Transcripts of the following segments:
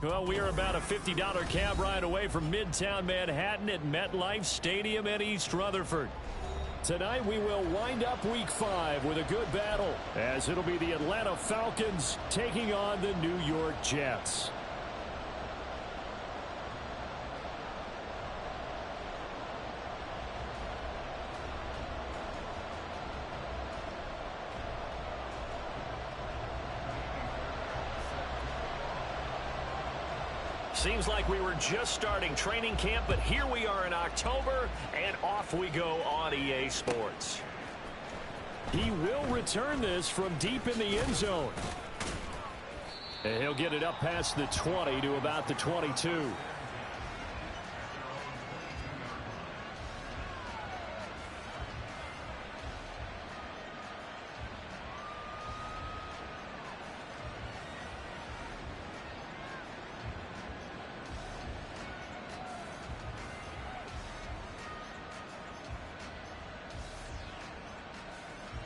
Well, we are about a $50 cab ride away from Midtown Manhattan at MetLife Stadium in East Rutherford. Tonight we will wind up Week 5 with a good battle, as it'll be the Atlanta Falcons taking on the New York Jets. Seems like we were just starting training camp, but here we are in October, and off we go on EA Sports. He will return this from deep in the end zone. And he'll get it up past the 20 to about the 22.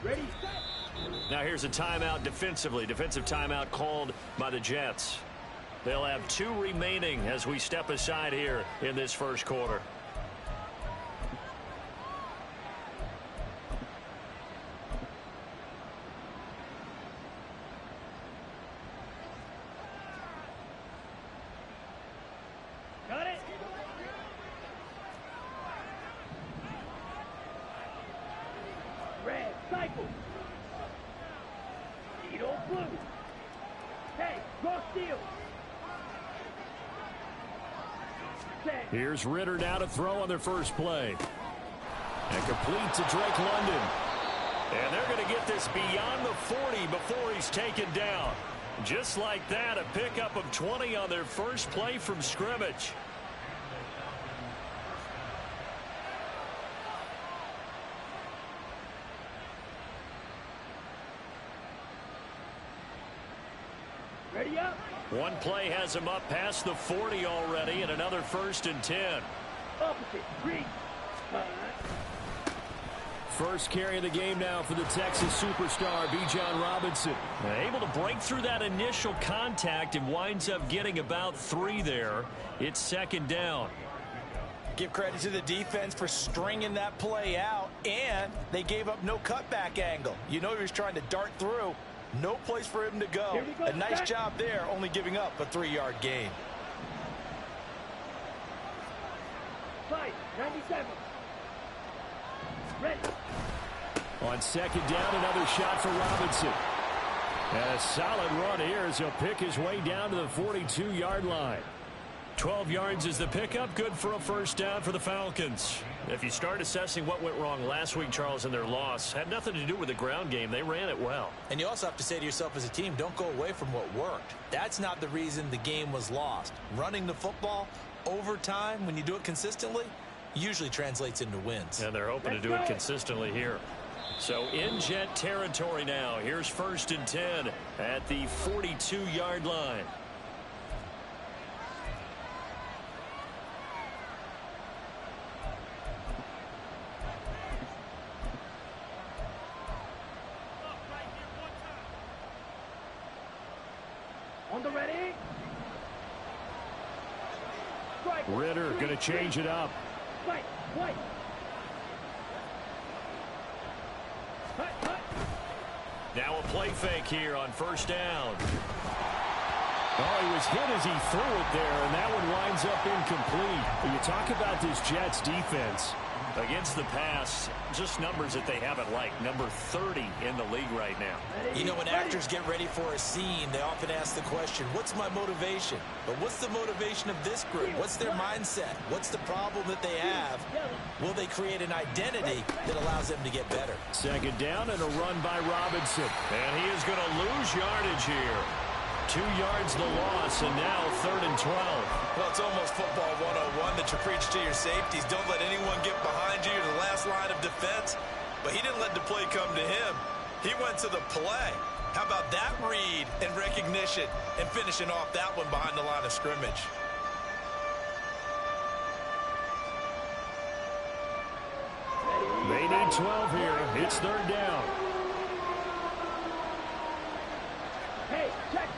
Ready, set. Now here's a timeout defensively. Defensive timeout called by the Jets. They'll have 2 remaining as we step aside here in this first quarter. Got it. Red, cycle. Needle, blue. Hey, cross steal. Here's Ritter now to throw on their first play. And complete to Drake London. And they're going to get this beyond the 40 before he's taken down. Just like that, a pickup of 20 on their first play from scrimmage. Ready up. One play has him up past the 40 already, and another 1st and 10. Opposite, read. First carry of the game now for the Texas superstar, Bijan Robinson. Able to break through that initial contact and winds up getting about 3 there. It's 2nd down. Give credit to the defense for stringing that play out, and they gave up no cutback angle. You know he was trying to dart through. No place for him to go. A nice job there, only giving up a 3-yard gain. 97. Ready. On 2nd down, another shot for Robinson. And a solid run here as he'll pick his way down to the 42-yard line. 12 yards is the pickup, good for a 1st down for the Falcons. If you start assessing what went wrong last week, Charles, in their loss, had nothing to do with the ground game. They ran it well. And you also have to say to yourself as a team, don't go away from what worked. That's not the reason the game was lost. Running the football over time, when you do it consistently, usually translates into wins. And they're hoping to do it consistently here. So in Jet territory now. Here's 1st and 10 at the 42-yard line. On the ready. Strike. Ritter going to change it up. Fight. White. Now a play fake here on 1st down. Oh, he was hit as he threw it there, and that one winds up incomplete. You talk about this Jets defense. Against the pass, just numbers that they haven't liked. Number 30 in the league right now. You know, when actors get ready for a scene, they often ask the question, what's my motivation? But what's the motivation of this group? What's their mindset? What's the problem that they have? Will they create an identity that allows them to get better? 2nd down and a run by Robinson. And he is going to lose yardage here. 2 yards the loss, and now 3rd and 12. Well, it's almost football 101 that you preach to your safeties. Don't let anyone get behind you to the last line of defense. But he didn't let the play come to him. He went to the play. How about that read and recognition and finishing off that one behind the line of scrimmage? They need 12 here. It's 3rd down. Hey, check,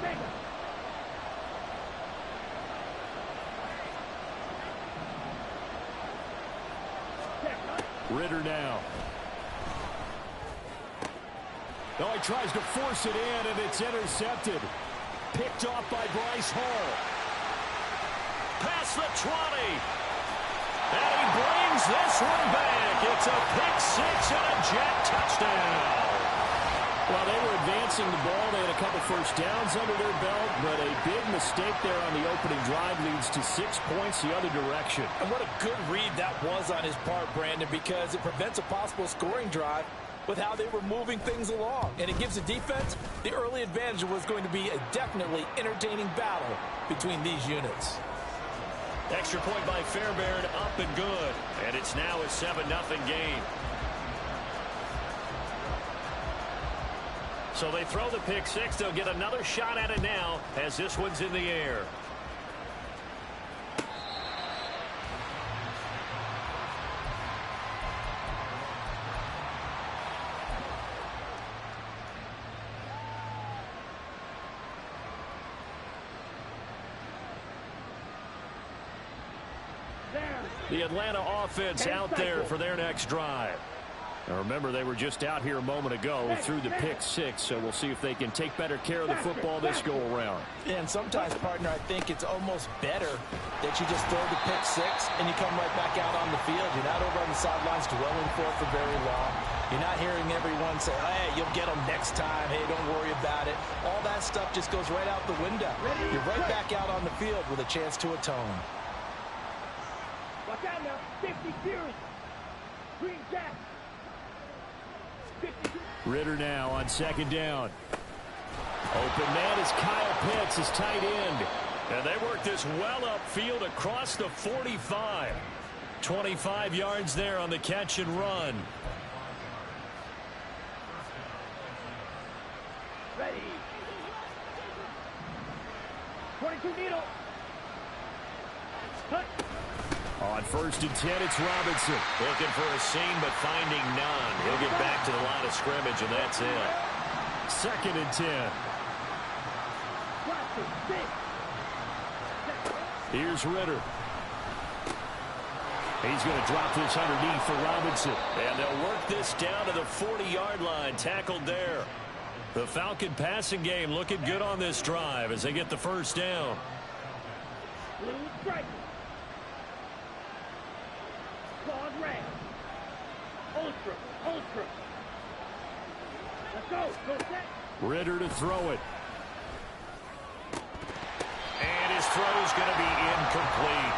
Ritter now. Oh, he tries to force it in, and it's intercepted. Picked off by Bryce Hall. Past the 20. And he brings this one back. It's a pick six and a Jet touchdown. Well, they were advancing the ball. They had a couple first downs under their belt, but a big mistake there on the opening drive leads to 6 points the other direction. And what a good read that was on his part, Brandon, because it prevents a possible scoring drive with how they were moving things along. And it gives the defense the early advantage. Was going to be a definitely entertaining battle between these units. Extra point by Fairbairn, up and good. And it's now a 7-0 game. So they throw the pick six. They'll get another shot at it now as this one's in the air. The Atlanta offense out there for their next drive. Now remember, they were just out here a moment ago through the pick six, so we'll see if they can take better care of the football this go-around. And sometimes, partner, I think it's almost better that you just throw the pick six and you come right back out on the field. You're not over on the sidelines dwelling for very long. You're not hearing everyone say, hey, you'll get them next time. Hey, don't worry about it. All that stuff just goes right out the window. You're right back out on the field with a chance to atone. Watch out now. 50 Fury. Green Jack. Ritter now on second down. Open man is Kyle Pitts, his tight end. And they work this well upfield across the 45. 25 yards there on the catch and run. Ready. 22 needle. Cut. On first and 10, it's Robinson. Looking for a seam, but finding none. He'll get back to the line of scrimmage, and that's it. Second and 10. Here's Ritter. He's going to drop this underneath for Robinson. And they'll work this down to the 40-yard line. Tackled there. The Falcon passing game looking good on this drive as they get the first down. Blue strike. Claude Ray. Ultra. Let's go. Go set. Ritter to throw it. And his throw is going to be incomplete.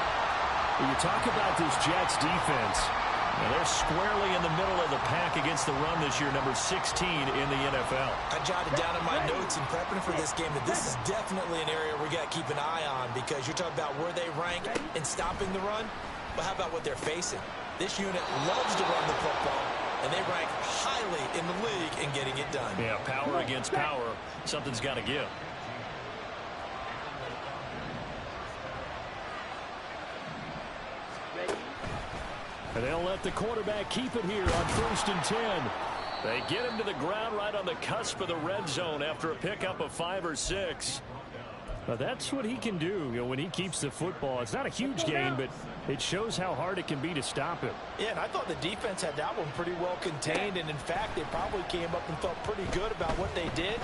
When you talk about this Jets defense, now they're squarely in the middle of the pack against the run this year, number 16 in the NFL. I jotted down in my notes in prepping for this game that this is definitely an area we got to keep an eye on, because you're talking about where they rank in stopping the run. But how about what they're facing? This unit loves to run the football, and they rank highly in the league in getting it done. Yeah, power against power. Something's got to give. And they'll let the quarterback keep it here on first and 10. They get him to the ground right on the cusp of the red zone after a pickup of 5 or 6. But that's what he can do, when he keeps the football. It's not a huge gain, but it shows how hard it can be to stop him. Yeah, and I thought the defense had that one pretty well contained, and in fact, they probably came up and felt pretty good about what they did.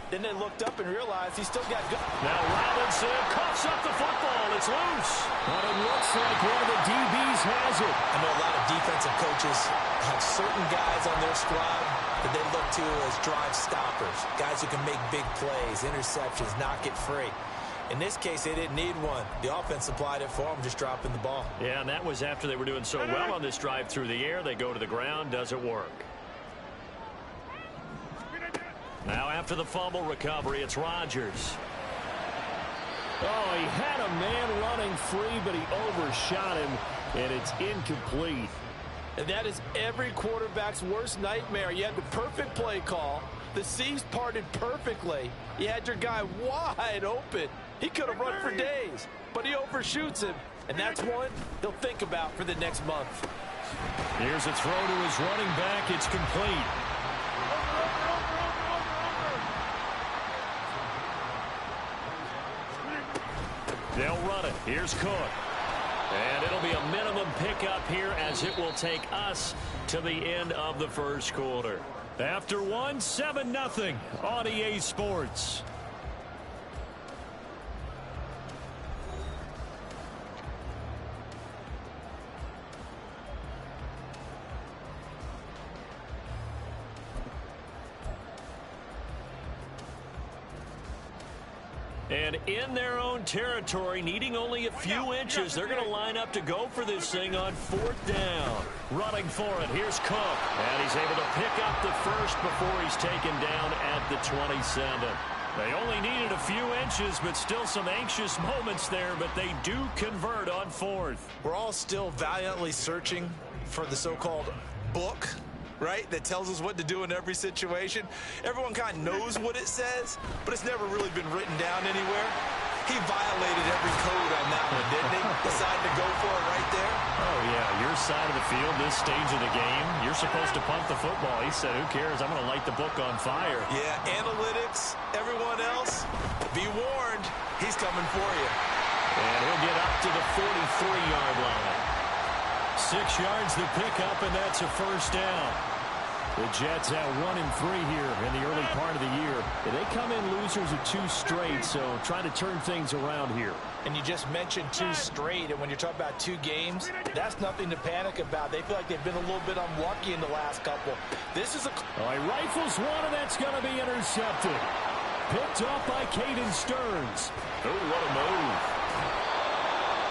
Then they looked up and realized he still got good. Now Robinson coughs up the football. It's loose. But it looks like one of the DBs has it. I know a lot of defensive coaches have certain guys on their squad that they look to as drive stoppers, guys who can make big plays, interceptions, knock it free. In this case, they didn't need one. The offense supplied it for them, just dropping the ball. Yeah, and that was after they were doing so well on this drive through the air. They go to the ground, doesn't work. Now after the fumble recovery, it's Rodgers. Oh, he had a man running free, but he overshot him, and it's incomplete. And that is every quarterback's worst nightmare. You had the perfect play call. The C's parted perfectly. You had your guy wide open. He could have run for days, but he overshoots him. And that's one he'll think about for the next month. Here's a throw to his running back. It's complete. They'll run it. Here's Cook. And it'll be a minimum pickup here as it will take us to the end of the first quarter. After one, 7-0 on EA Sports. And in their own territory, needing only a few inches, they're going to line up to go for this thing on 4th down. Running for it, here's Cook. And he's able to pick up the first before he's taken down at the 27. They only needed a few inches, but still some anxious moments there, but they do convert on 4th. We're all still valiantly searching for the so-called book, right, that tells us what to do in every situation. Everyone kind of knows what it says, but it's never really been written down anywhere. He violated every code on that one, didn't he? Decided to go for it right there. Oh, yeah, your side of the field, this stage of the game, you're supposed to punt the football. He said, who cares? I'm going to light the book on fire. Yeah, analytics, everyone else, be warned, he's coming for you. And he'll get up to the 43-yard line. 6 yards the pickup, and that's a first down. The Jets at 1-3 here in the early part of the year. They come in losers of 2 straight, so trying to turn things around here. And you just mentioned 2 straight, and when you're talking about 2 games, that's nothing to panic about. They feel like they've been a little bit unlucky in the last couple. This is a... All right, rifles one, and that's going to be intercepted. Picked up by Caden Stearns. Oh, what a move.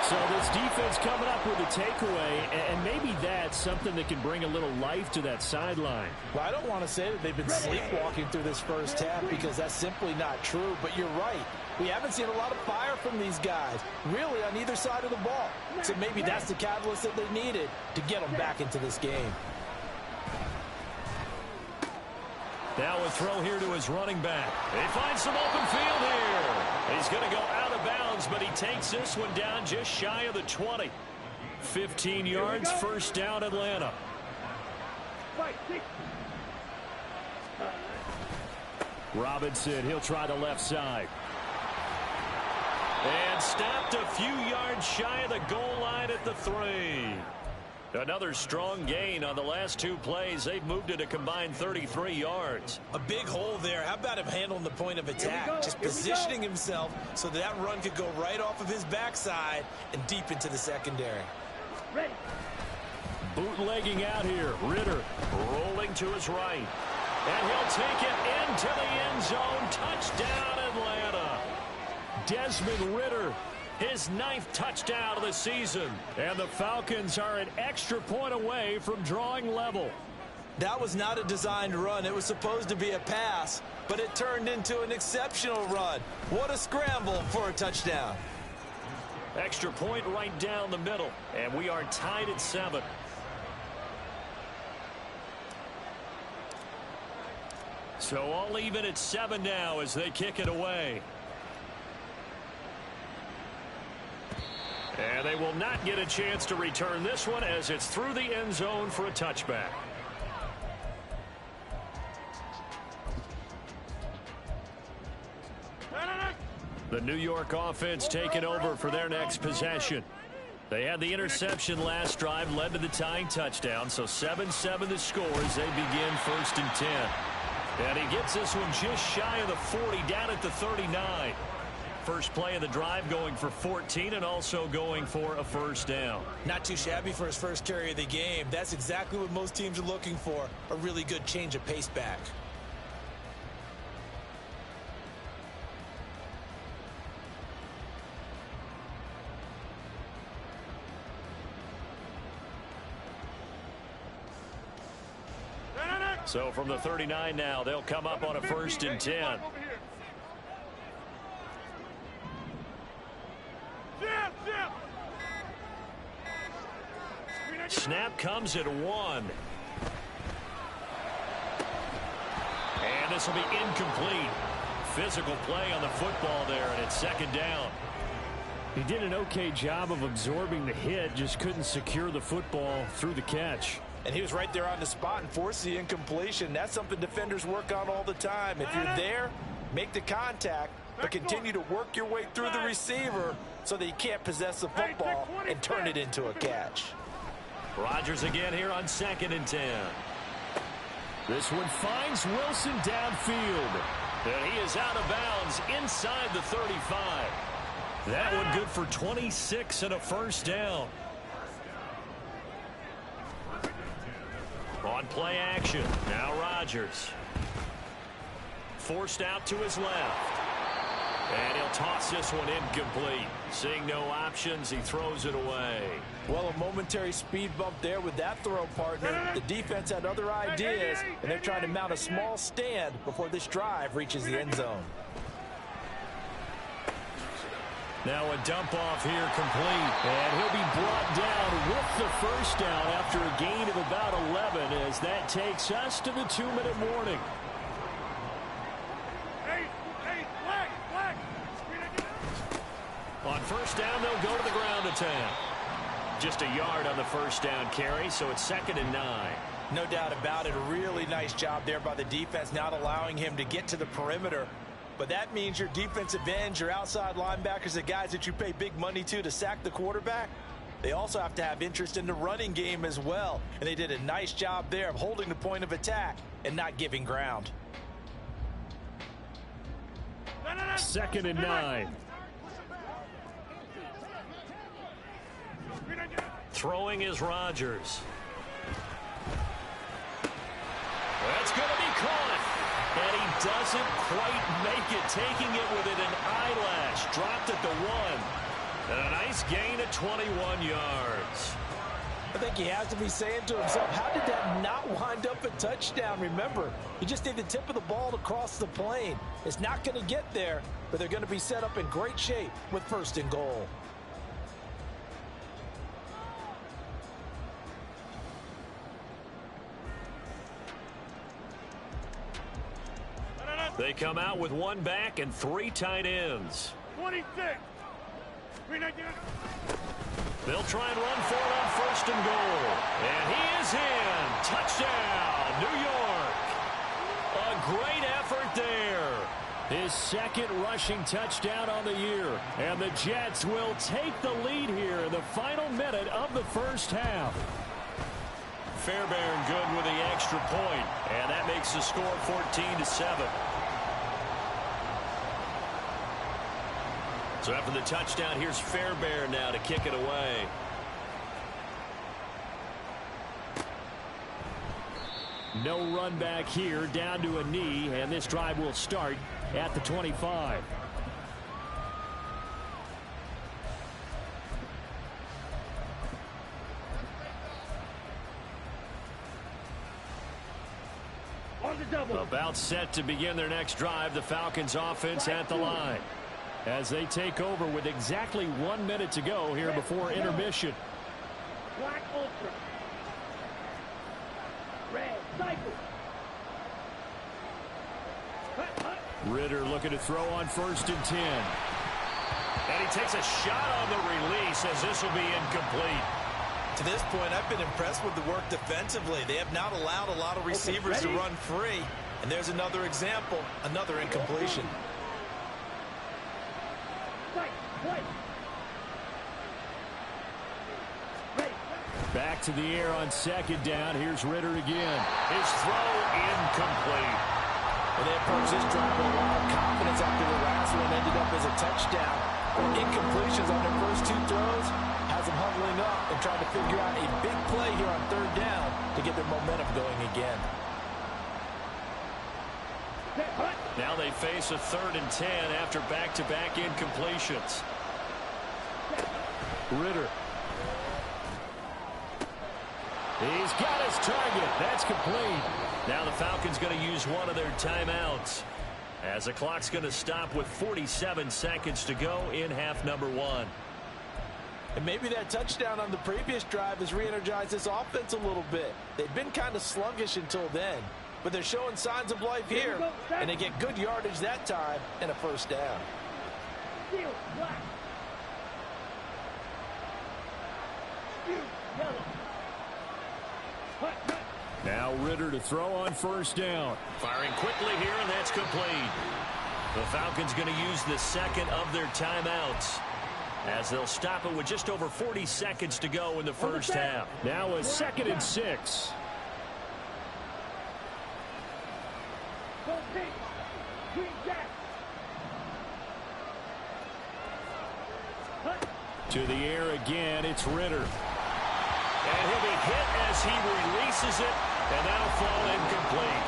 So this defense coming up with a takeaway, and maybe that's something that can bring a little life to that sideline. Well, I don't want to say that they've been sleepwalking through this first half because that's simply not true, but you're right. We haven't seen a lot of fire from these guys, really, on either side of the ball. So maybe that's the catalyst that they needed to get them back into this game. Now a throw here to his running back. He finds some open field here. He's going to go out of bounds, but he takes this one down just shy of the 20. 15 yards, first down, Atlanta. Robinson, he'll try the left side. And stopped a few yards shy of the goal line at the 3. Another strong gain on the last 2 plays. They've moved it a combined 33 yards. A big hole there. How about him handling the point of attack? Just positioning himself so that run could go right off of his backside and deep into the secondary. Ready. Bootlegging out here. Ritter rolling to his right. And he'll take it into the end zone. Touchdown, Atlanta. Desmond Ritter, his 9th touchdown of the season. And the Falcons are an extra point away from drawing level. That was not a designed run. It was supposed to be a pass, but it turned into an exceptional run. What a scramble for a touchdown. Extra point right down the middle. And we are tied at 7. So all even at 7 now as they kick it away. And they will not get a chance to return this one as it's through the end zone for a touchback. The New York offense taking over for their next possession. They had the interception last drive, led to the tying touchdown. So 7-7 the score as they begin 1st and 10. And he gets this one just shy of the 40, down at the 39. First play of the drive going for 14 and also going for a first down. Not too shabby for his first carry of the game. That's exactly what most teams are looking for, a really good change of pace back. So from the 39 now, they'll come up on a 1st and 10. Snap comes at 1. And this will be incomplete. Physical play on the football there, and it's 2nd down. He did an okay job of absorbing the hit, just couldn't secure the football through the catch. And he was right there on the spot and forced the incompletion. That's something defenders work on all the time. If you're there, make the contact, but continue to work your way through the receiver so that you can't possess the football and turn it into a catch. Rodgers again here on 2nd and 10. This one finds Wilson downfield. And he is out of bounds inside the 35. That one good for 26 and a first down. On play action, now Rodgers. Forced out to his left. And he'll toss this one incomplete. Seeing no options, he throws it away. Well, a momentary speed bump there with that throw, partner. The defense had other ideas, and they're trying to mount a small stand before this drive reaches the end zone. Now a dump off here complete. And he'll be brought down with the first down after a gain of about 11 as that takes us to the 2-minute warning. On first down, they'll go to the ground attack. Just a yard on the first down carry, so it's 2nd and 9. No doubt about it. A really nice job there by the defense, not allowing him to get to the perimeter. But that means your defensive ends, your outside linebackers, the guys that you pay big money to sack the quarterback, they also have to have interest in the running game as well. And they did a nice job there of holding the point of attack and not giving ground. 2nd and 9. Throwing is Rodgers. That's going to be caught. And he doesn't quite make it, taking it within an eyelash. Dropped at the 1. And a nice gain of 21 yards. I think he has to be saying to himself, how did that not wind up a touchdown? Remember, you just need the tip of the ball to cross the plane. It's not going to get there, but they're going to be set up in great shape with 1st and goal. They come out with 1 back and 3 tight ends. 26. They'll try and run for it on 1st and goal. And he is in. Touchdown, New York. A great effort there. His 2nd rushing touchdown on the year. And the Jets will take the lead here in the final minute of the first half. Fairbairn good with the extra point. And that makes the score 14-7. So after the touchdown, here's Fairbairn now to kick it away. No run back here, down to a knee, and this drive will start at the 25. About set to begin their next drive, the Falcons offense at the line. As they take over with exactly 1 minute to go here before intermission. Black ultra. Red cycle. Ritter looking to throw on 1st and 10. And he takes a shot on the release as this will be incomplete. To this point, I've been impressed with the work defensively. They have not allowed a lot of receivers to run free. And there's another example, another incompletion. Back to the air on 2nd down. Here's Ritter again. His throw incomplete. And they approached this drive with a lot of confidence after the last one ended up as a touchdown. Incompletions on their first 2 throws has them huddling up and trying to figure out a big play here on 3rd down to get their momentum going again. Now they face a 3rd and 10 after back-to-back incompletions. Ritter. He's got his target. That's complete. Now the Falcons going to use one of their timeouts as the clock's going to stop with 47 seconds to go in half number 1. And maybe that touchdown on the previous drive has re-energized this offense a little bit. They've been kind of sluggish until then, but they're showing signs of life here, and they get good yardage that time and a first down. Now Ritter to throw on 1st down. Firing quickly here, and that's complete. The Falcons going to use the second of their timeouts, as they'll stop it with just over 40 seconds to go in the first half. Now a 2nd and 6. To the air again, it's Ritter. And he'll be hit as he releases it, and that'll fall incomplete.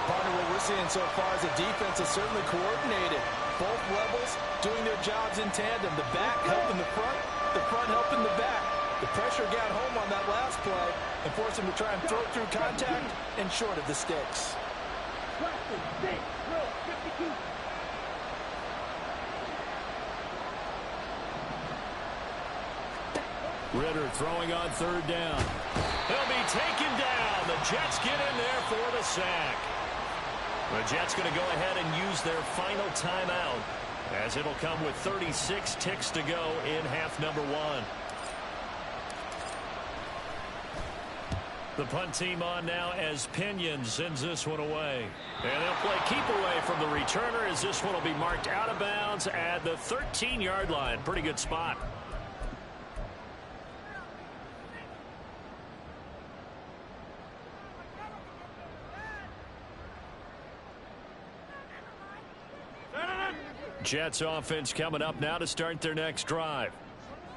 Partner, what we're seeing so far is the defense is certainly coordinated. Both levels doing their jobs in tandem. The back helping the front helping the back. The pressure got home on that last play and forced him to try and throw through contact and short of the sticks. Ritter throwing on 3rd down. He'll be taken down. The Jets get in there for the sack. The Jets going to go ahead and use their final timeout, as it'll come with 36 ticks to go in half number 1. The punt team on now as Pinion sends this one away. And they'll play keep away from the returner, as this one will be marked out of bounds at the 13-yard line. Pretty good spot. Jets offense coming up now to start their next drive.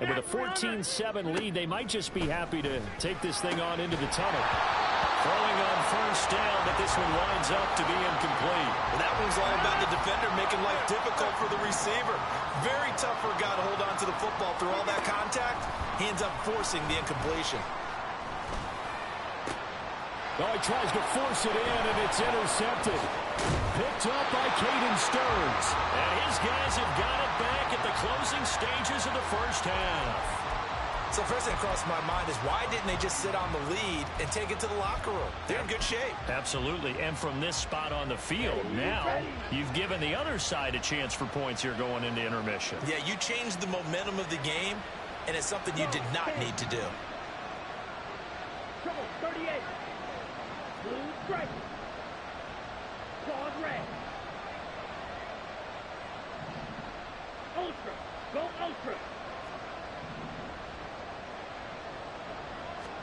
And with a 14-7 lead, they might just be happy to take this thing on into the tunnel. Throwing on 1st down, but this one winds up to be incomplete. Well, that one's all about the defender making life difficult for the receiver. Very tough for a guy to hold on to the football through all that contact. He ends up forcing the incompletion. Oh, he tries to force it in, and it's intercepted. Picked up by Caden Stearns. And his guys have got it back at the closing stages of the first half. So first thing that crossed my mind is, why didn't they just sit on the lead and take it to the locker room? They're in good shape. Absolutely. And from this spot on the field, now you've given the other side a chance for points here going into intermission. Yeah, you changed the momentum of the game, and it's something you did not need to do. 38. Blue stripe. Claws red. Ultra. Go ultra.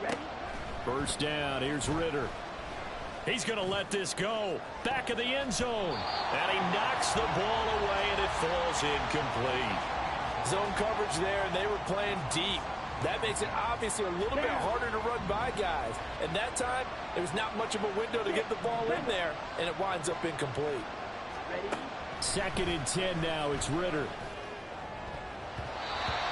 Ready? First down. Here's Ritter. He's going to let this go. Back of the end zone. And he knocks the ball away, and it falls incomplete. Zone coverage there, and they were playing deep. That makes it obviously a little bit harder to run by guys. And that time, there was not much of a window to get the ball in there, and it winds up incomplete. Ready? 2nd and 10 now. It's Ritter.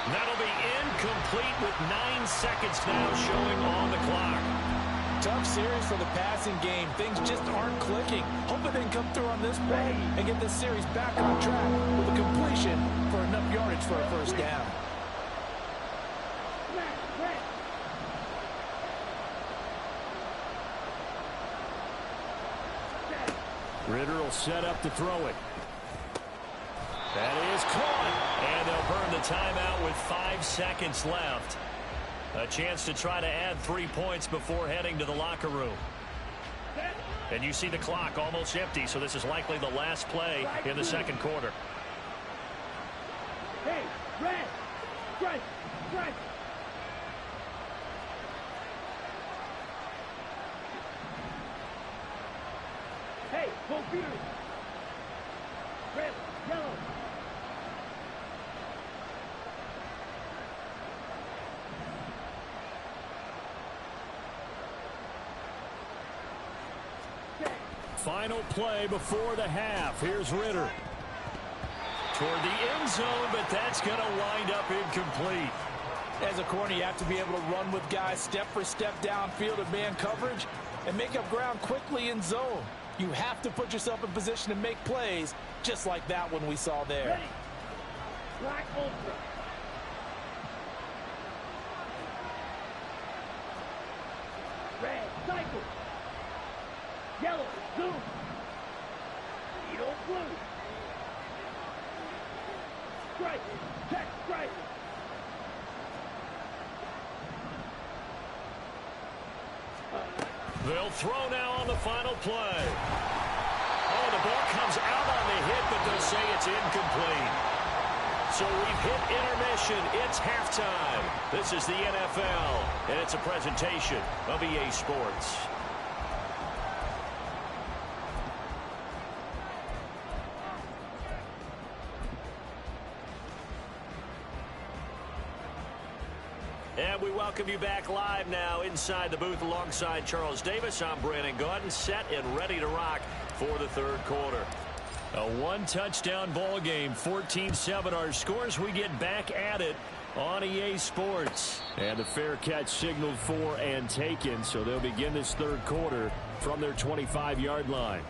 That'll be incomplete with 9 seconds now showing on the clock. Tough series for the passing game. Things just aren't clicking. Hoping they can come through on this play and get this series back on track with a completion for enough yardage for a first down. Ritter will set up to throw it. That is caught. And they'll burn the timeout with 5 seconds left. A chance to try to add 3 points before heading to the locker room. And you see the clock almost empty, so this is likely the last play in the 2nd quarter. Hey, red. Strike. Strike. Hey, go Beard. Red, yellow. Final play before the half. Here's Ritter. Toward the end zone, but that's going to wind up incomplete. As a corner, you have to be able to run with guys step for step downfield in man coverage and make up ground quickly in zone. You have to put yourself in position to make plays, just like that one we saw there. Ready. Black ultra. Red, cycle. Yellow, zoom. Needle, blue. Strike, check, strike. They'll throw now on the final play. Oh, the ball comes out on the hit, but they'll say it's incomplete. So we've hit intermission. It's halftime. This is the NFL, and it's a presentation of EA Sports. And we welcome you back live now inside the booth alongside Charles Davis. I'm Brandon Gaudin, set and ready to rock for the third quarter. A one-touchdown ball game, 14-7 our scores. We get back at it on EA Sports. And the fair catch signaled for and taken, so they'll begin this third quarter from their 25-yard line.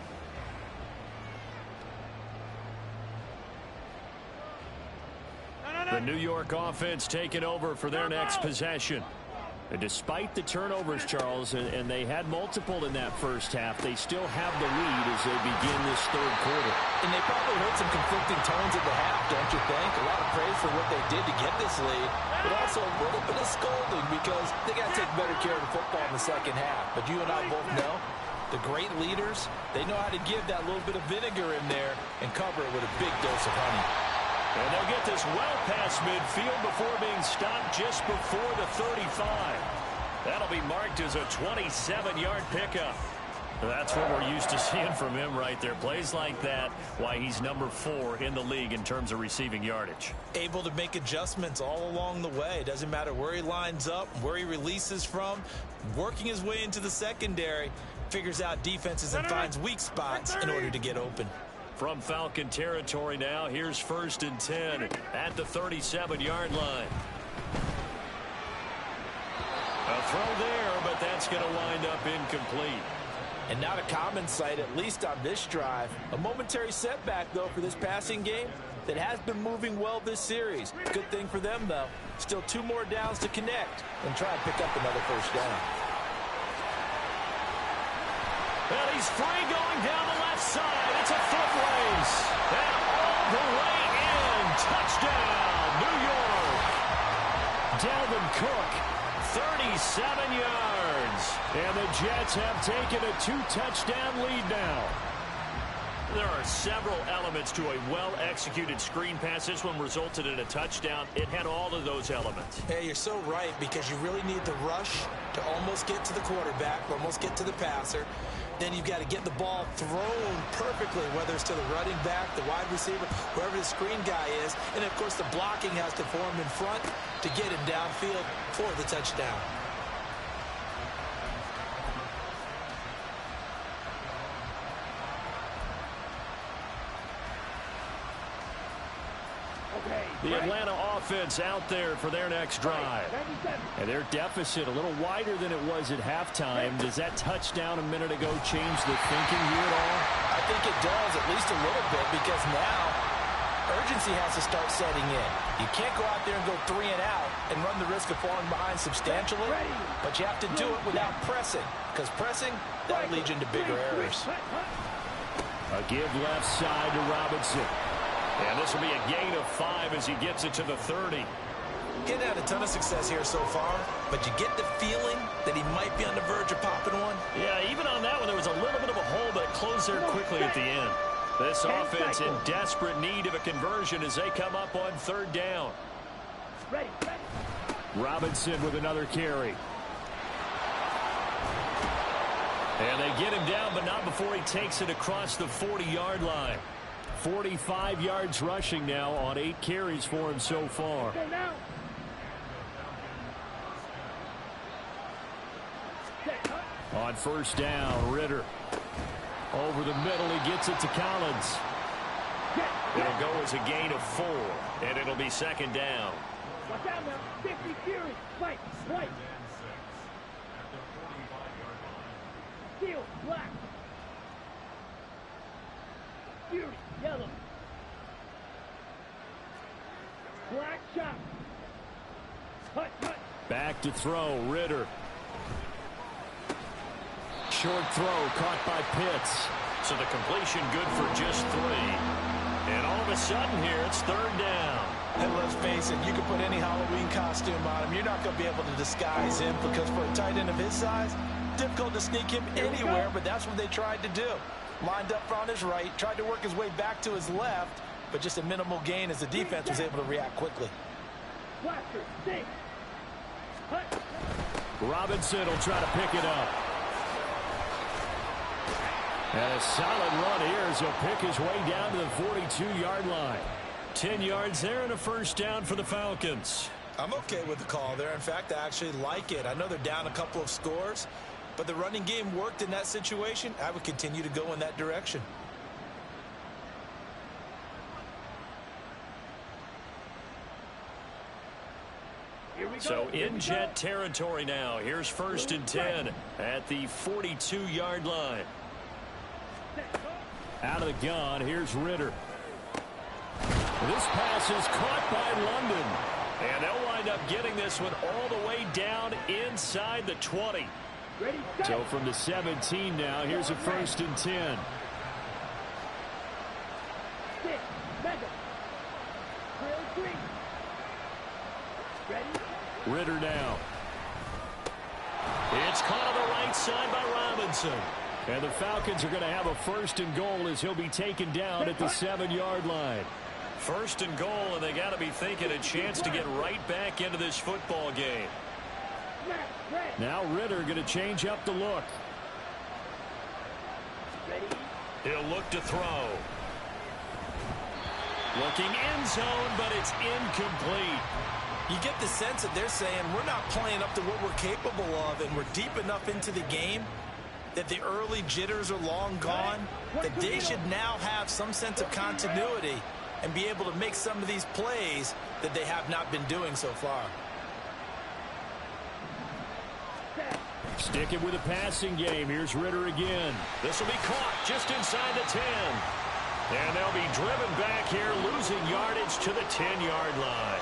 The New York offense taking over for their next possession. And despite the turnovers, Charles, and they had multiple in that first half, they still have the lead as they begin this third quarter. And they probably heard some conflicting tones at the half, don't you think? A lot of praise for what they did to get this lead, but also a little bit of scolding because they got to take better care of the football in the second half. But you and I both know the great leaders, they know how to give that little bit of vinegar in there and cover it with a big dose of honey. And they'll get this well past midfield before being stopped just before the 35. That'll be marked as a 27-yard pickup. That's what we're used to seeing from him right there. Plays like that, why he's number 4 in the league in terms of receiving yardage. Able to make adjustments all along the way. Doesn't matter where he lines up, where he releases from. Working his way into the secondary, figures out defenses and finds weak spots in order to get open. From Falcon territory now, here's 1st and 10 at the 37-yard line. A throw there, but that's going to wind up incomplete. And not a common sight, at least on this drive. A momentary setback, though, for this passing game that has been moving well this series. Good thing for them, though. Still 2 more downs to connect and try and pick up another first down. Well, he's free going down the left side. It's a foot race. And all the way in. Touchdown, New York. Dalvin Cook, 37 yards. And the Jets have taken a 2-touchdown lead now. There are several elements to a well-executed screen pass. This one resulted in a touchdown. It had all of those elements. Hey, you're so right, because you really need the rush to almost get to the quarterback, almost get to the passer. Then you've got to get the ball thrown perfectly, whether it's to the running back, the wide receiver, wherever the screen guy is. And, of course, the blocking has to form in front to get him downfield for the touchdown. The Atlanta offense out there for their next drive. And their deficit a little wider than it was at halftime. Does that touchdown a minute ago change the thinking here at all? I think it does, at least a little bit, because now urgency has to start setting in. You can't go out there and go 3 and out and run the risk of falling behind substantially, but you have to do it without pressing, because pressing, that'll lead you into bigger errors. A give left side to Robinson. And this will be a gain of 5 as he gets it to the 30. Getting had a ton of success here so far, but you get the feeling that he might be on the verge of popping one. Yeah, even on that one, there was a little bit of a hole, but it closed there quickly at the end. This offense in desperate need of a conversion as they come up on 3rd down. Robinson with another carry. And they get him down, but not before he takes it across the 40-yard line. 45 yards rushing now on 8 carries for him so far. On 1st down, Ritter. Over the middle, he gets it to Collins. It'll go as a gain of 4, and it'll be 2nd down. Watch out now. 50 Fury. Fight. White. Steel. Black. Fury. Yellow. Black shot. Hut, hut. Back to throw, Ritter. Short throw caught by Pitts. So the completion good for just 3. And all of a sudden here, it's 3rd down. And let's face it, you can put any Halloween costume on him. You're not going to be able to disguise him, because for a tight end of his size, difficult to sneak him anywhere, but that's what they tried to do. lined up on his right, tried to work his way back to his left, but just a minimal gain as the defense was able to react quickly. Robinson will try to pick it up. And a solid run here as he'll pick his way down to the 42-yard line. 10 yards there and a first down for the Falcons. I'm okay with the call there. In fact, I actually like it. I know they're down a couple of scores, but the running game worked in that situation. I would continue to go in that direction. So in Jet territory now. Here's 1st and 10 at the 42-yard line. Out of the gun, here's Ritter. This pass is caught by London. And they'll wind up getting this one all the way down inside the 20. So from the 17 now, here's a 1st and 10. Ritter now. It's caught on the right side by Robinson. And the Falcons are going to have a 1st and goal as he'll be taken down at the 7-yard line. 1st and goal, and they got to be thinking a chance to get right back into this football game. Now Ritter going to change up the look. He'll look to throw. Looking end zone, but it's incomplete. You get the sense that they're saying we're not playing up to what we're capable of, and we're deep enough into the game that the early jitters are long gone, that they should now have some sense of continuity and be able to make some of these plays that they have not been doing so far. Sticking with a passing game. Here's Ritter again. This will be caught just inside the 10. And they'll be driven back here, losing yardage to the 10-yard line.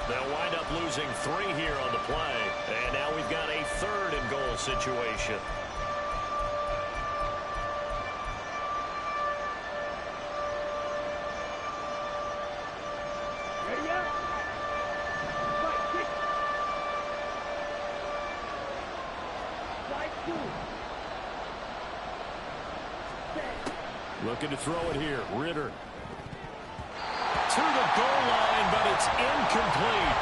They'll wind up losing 3 here on the play. And now we've got a 3rd and goal situation. Looking to throw it here. Ritter. To the goal line, but it's incomplete.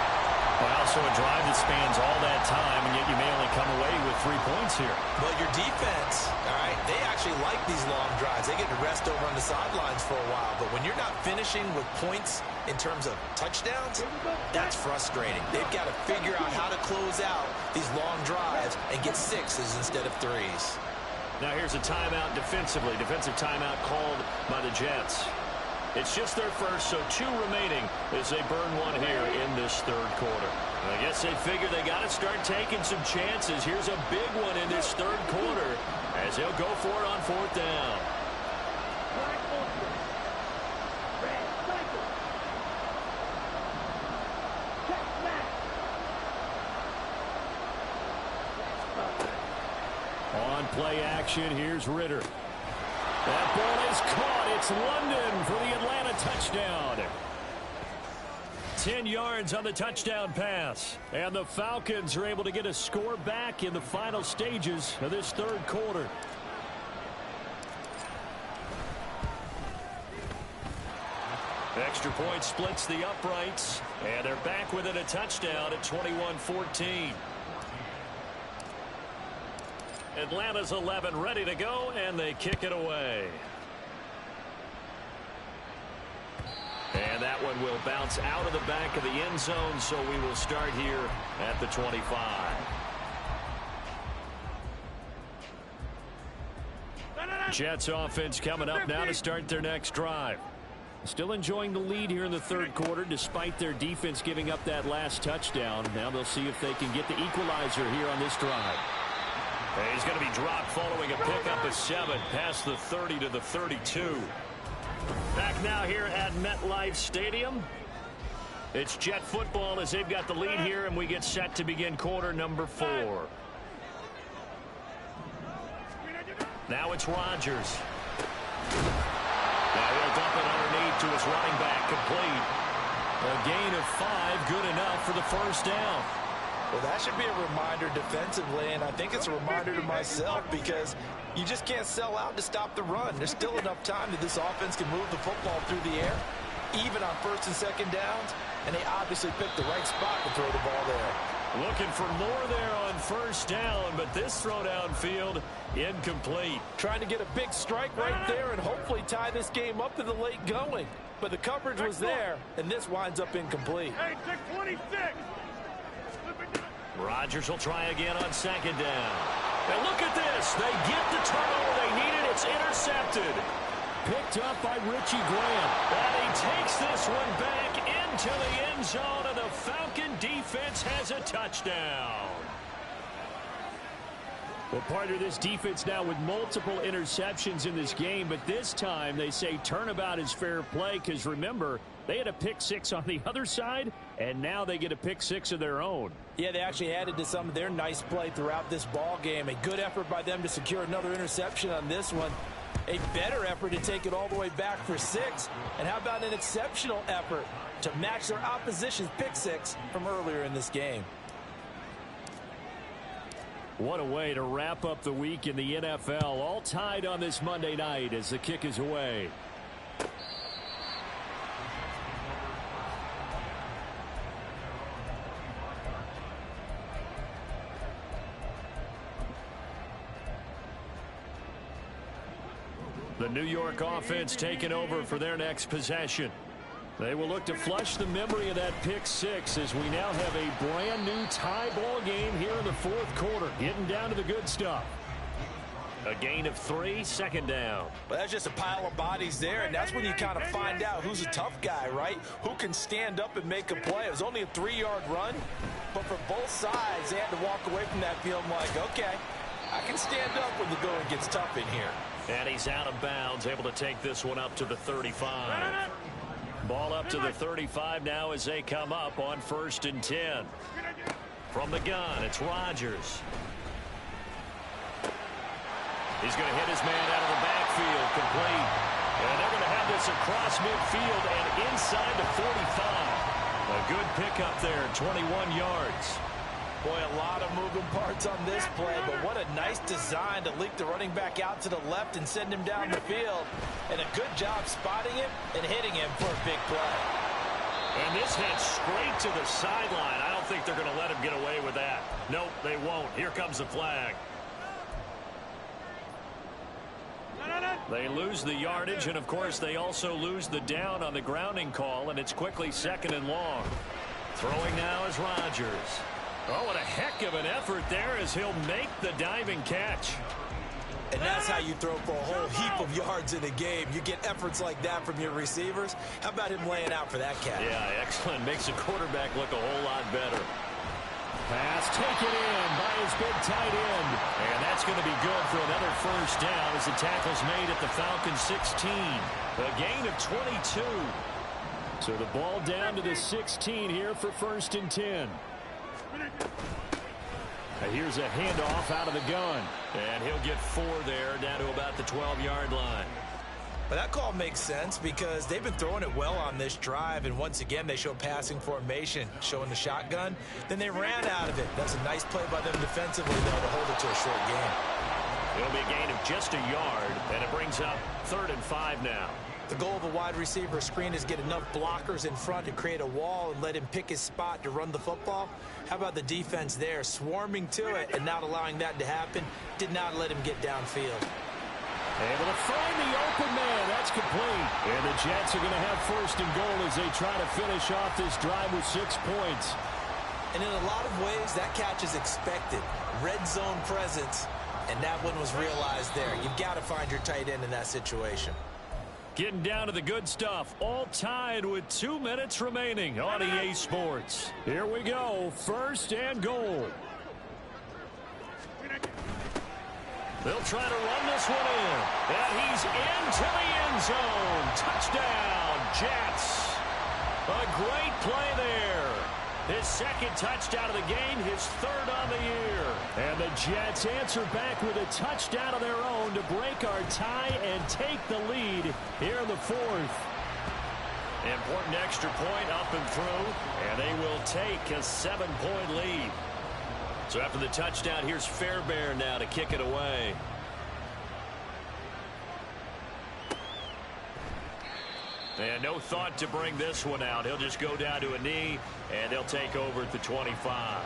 Well, so a drive that spans all that time, and yet you may only come away with 3 points here. Well, your defense, all right, they actually like these long drives. They get to rest over on the sidelines for a while. But when you're not finishing with points in terms of touchdowns, that's frustrating. They've got to figure out how to close out these long drives and get 6s instead of 3s. Now here's a timeout defensively. Defensive timeout called by the Jets. It's just their first, so 2 remaining as they burn 1 here in this 3rd quarter. I guess they figure they got to start taking some chances. Here's a big one in this 3rd quarter as they'll go for it on 4th down. On play action, here's Ritter. That ball is caught. It's London for the Atlanta touchdown. 10 yards on the touchdown pass. And the Falcons are able to get a score back in the final stages of this 3rd quarter. Extra point splits the uprights. And they're back within a touchdown at 21-14. Atlanta's 11 ready to go, and they kick it away. And that one will bounce out of the back of the end zone, so we will start here at the 25. Jets offense coming up now to start their next drive. Still enjoying the lead here in the 3rd quarter despite their defense giving up that last touchdown. Now they'll see if they can get the equalizer here on this drive. He's going to be dropped following a pickup of 7 past the 30 to the 32. Back now here at MetLife Stadium. It's Jet football as they've got the lead here, and we get set to begin quarter number 4. Now it's Rodgers. Now he'll dump it underneath to his running back, complete. A gain of 5, good enough for the first down. Well, that should be a reminder defensively, and I think it's a reminder to myself because you just can't sell out to stop the run. There's still enough time that this offense can move the football through the air, even on first and second downs, and they obviously picked the right spot to throw the ball there. Looking for more there on first down, but this throw downfield incomplete. Trying to get a big strike right there and hopefully tie this game up to the late going. But the coverage was there, and this winds up incomplete. Hey, check 26. Rodgers will try again on second down. And look at this. They get the turnover they needed. It's intercepted. Picked up by Richie Graham. And he takes this one back into the end zone, and the Falcon defense has a touchdown. Well, partner, this defense now with multiple interceptions in this game, but this time they say turnabout is fair play because, remember, they had a pick six on the other side, and now they get a pick six of their own. Yeah, they actually added to some of their nice play throughout this ball game. A good effort by them to secure another interception on this one. A better effort to take it all the way back for 6. And how about an exceptional effort to match their opposition's pick six from earlier in this game? What a way to wrap up the week in the NFL. All tied on this Monday night as the kick is away. The New York offense taking over for their next possession. They will look to flush the memory of that pick six as we now have a brand new tie ball game here in the fourth quarter. Getting down to the good stuff. A gain of 3, second down. Well, that's just a pile of bodies there, and that's when you kind of find out who's a tough guy, right? Who can stand up and make a play. It was only a 3-yard run, but for both sides, they had to walk away from that field like, okay, I can stand up when the going gets tough in here. And he's out of bounds, able to take this one up to the 35. Ball up to the 35 now as they come up on 1st and 10. From the gun, it's Rodgers. He's going to hit his man out of the backfield, complete. And they're going to have this across midfield and inside the 45. A good pickup there, 21 yards. Boy, a lot of moving parts on this play, but what a nice design to leak the running back out to the left and send him down the field. And a good job spotting him and hitting him for a big play. And this hit straight to the sideline. I don't think they're going to let him get away with that. Nope, they won't. Here comes the flag. They lose the yardage, and, of course, they also lose the down on the grounding call, and it's quickly 2nd and long. Throwing now is Rodgers. Oh, what a heck of an effort there as he'll make the diving catch. And that's how you throw for a whole heap of yards in a game. You get efforts like that from your receivers. How about him laying out for that catch? Yeah, excellent. Makes the quarterback look a whole lot better. Pass taken in by his big tight end. And that's going to be good for another first down as the tackle's made at the Falcons 16. A gain of 22. So the ball down to the 16 here for 1st and 10. Here's a handoff out of the gun. And he'll get 4 there down to about the 12-yard line. But that call makes sense because they've been throwing it well on this drive, and once again they show passing formation, showing the shotgun. Then they ran out of it. That's a nice play by them defensively, though, to hold it to a short game. It'll be a gain of just a yard, and it brings up 3rd and 5 now. The goal of a wide receiver screen is get enough blockers in front to create a wall and let him pick his spot to run the football. How about the defense there, swarming to it and not allowing that to happen? Did not let him get downfield. Able to find the open man. That's complete. And the Jets are going to have 1st and goal as they try to finish off this drive with 6 points. And in a lot of ways, that catch is expected. Red zone presence, and that one was realized there. You've got to find your tight end in that situation. Getting down to the good stuff. All tied with 2 minutes remaining on EA Sports. Here we go. 1st and goal. They'll try to run this one in. And he's into the end zone. Touchdown, Jets. A great play there. His 2nd touchdown of the game, his 3rd on the year. And the Jets answer back with a touchdown of their own to break our tie and take the lead here in the 4th. Important extra point up and through, and they will take a 7-point lead. So after the touchdown, here's Fairbairn now to kick it away. And no thought to bring this one out. He'll just go down to a knee, and they'll take over at the 25.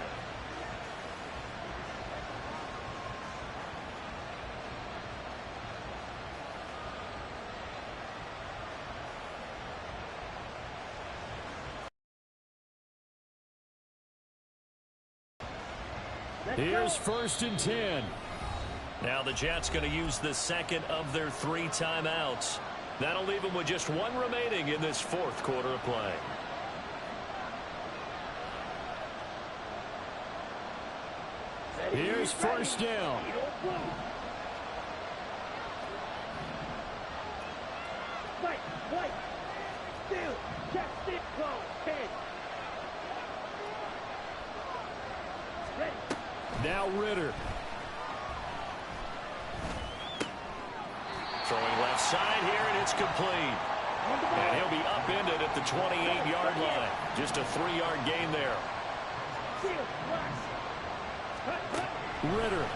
Here's 1st and 10. Now the Jets going to use the second of their 3 timeouts. That'll leave them with just 1 remaining in this 4th quarter of play. Here's 1st down. White, still, check it, close, 10. Ready. Now Ritter. Throwing left side here, and it's complete. And he'll be upended at the 28-yard line. Just a 3-yard gain there. Ritter.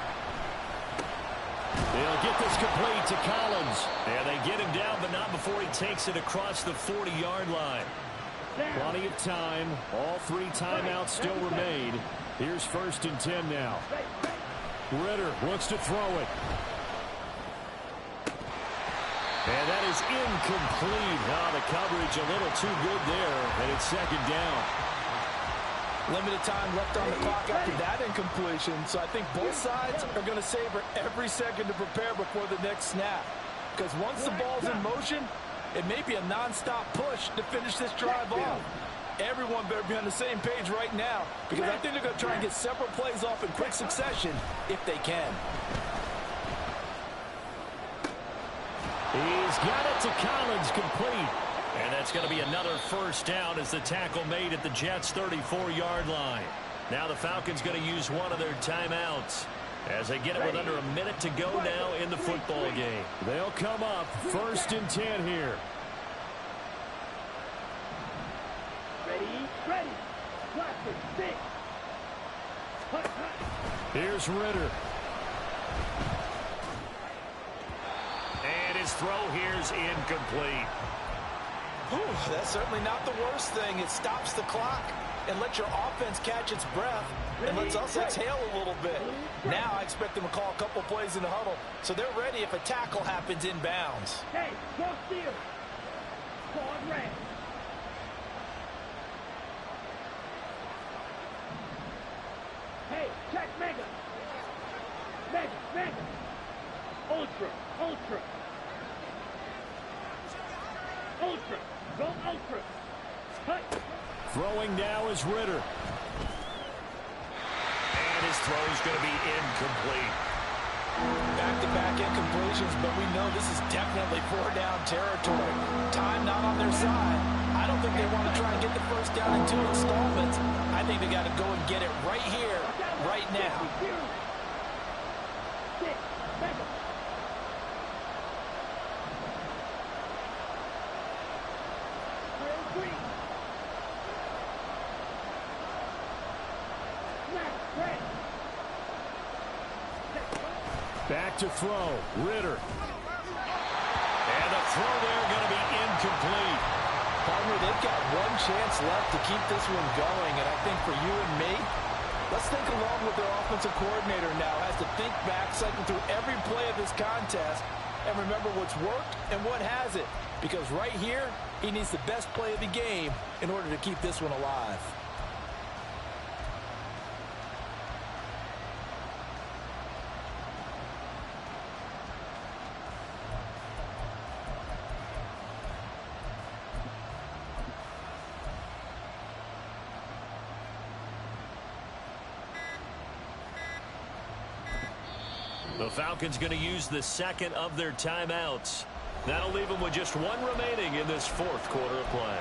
They'll get this complete to Collins. And they get him down, but not before he takes it across the 40-yard line. Plenty of time. All 3 timeouts still remain. Here's 1st and 10 now. Ritter looks to throw it. And that is incomplete. Oh, the coverage a little too good there, and it's 2nd down. Limited time left on the clock after that incompletion, so I think both sides are going to savor every second to prepare before the next snap. Because once the ball's in motion, it may be a nonstop push to finish this drive off. Everyone better be on the same page right now, because I think they're going to try and get several plays off in quick succession if they can. He's got it to Collins, complete. And that's going to be another 1st down as the tackle made at the Jets' 34-yard line. Now the Falcons going to use one of their timeouts as they get it with under a minute to go now in the football game. They'll come up 1st and 10 here. Ready. Watch it, 6. Here's Ritter. And his throw here's incomplete. Whew, that's certainly not the worst thing. It stops the clock and lets your offense catch its breath and lets us exhale a little bit. Now I expect them to call a couple plays in the huddle so they're ready if a tackle happens inbounds. Hey, go steal. Forward red. Hey, check Mega. Mega. Ultra. Go ultra. Cut. Throwing now is Ritter. And his throw's going to be incomplete. Back-to-back incompletions, but we know this is definitely 4-down territory. Time not on their side. I don't think they want to try and get the 1st down in 2 installments. I think they got to go and get it right here, right now. Back to throw. Ritter. And the throw there going to be incomplete. Partner, they've got 1 chance left to keep this one going, and I think for you and me, let's think along with their offensive coordinator now as to think back, cycle through every play of this contest, and remember what's worked and what hasn't. Because right here, he needs the best play of the game in order to keep this one alive. The Falcons going to use the second of their timeouts. That'll leave them with just 1 remaining in this 4th quarter of play.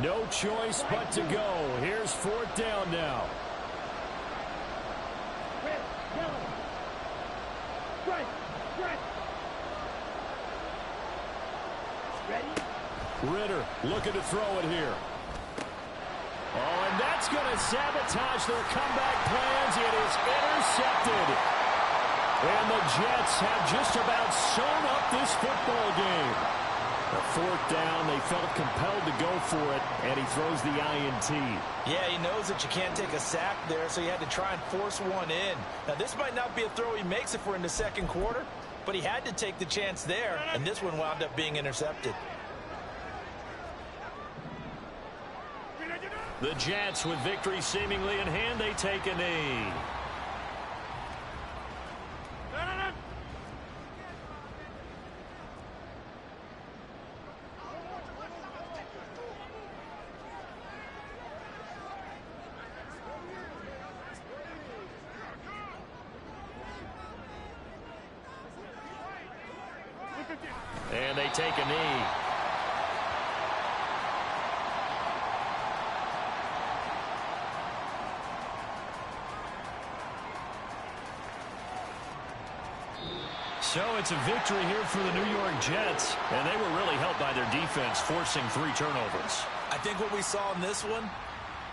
No choice but to go. Here's fourth down now. Red, yellow. Strike, strike. Ready? Ritter looking to throw it here. Oh, and that's going to sabotage their comeback plans. It is intercepted. And the Jets have just about sewn up this football game. A fourth down, they felt compelled to go for it, and he throws the INT. Yeah, he knows that you can't take a sack there, so he had to try and force one in. Now, this might not be a throw he makes if we're in the second quarter, but he had to take the chance there, and this one wound up being intercepted. The Jets, with victory seemingly in hand, they take a knee. And they take a knee. So it's a victory here for the New York Jets, and they were really helped by their defense, forcing 3 turnovers. I think what we saw in this one,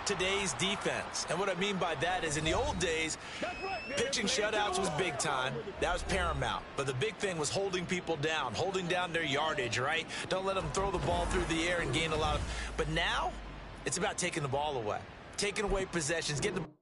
today's defense. And what I mean by that is in the old days, pitching shutouts was big time. That was paramount. But the big thing was holding people down, holding down their yardage, right? Don't let them throw the ball through the air and gain a lot of... But now, it's about taking the ball away, taking away possessions, getting the...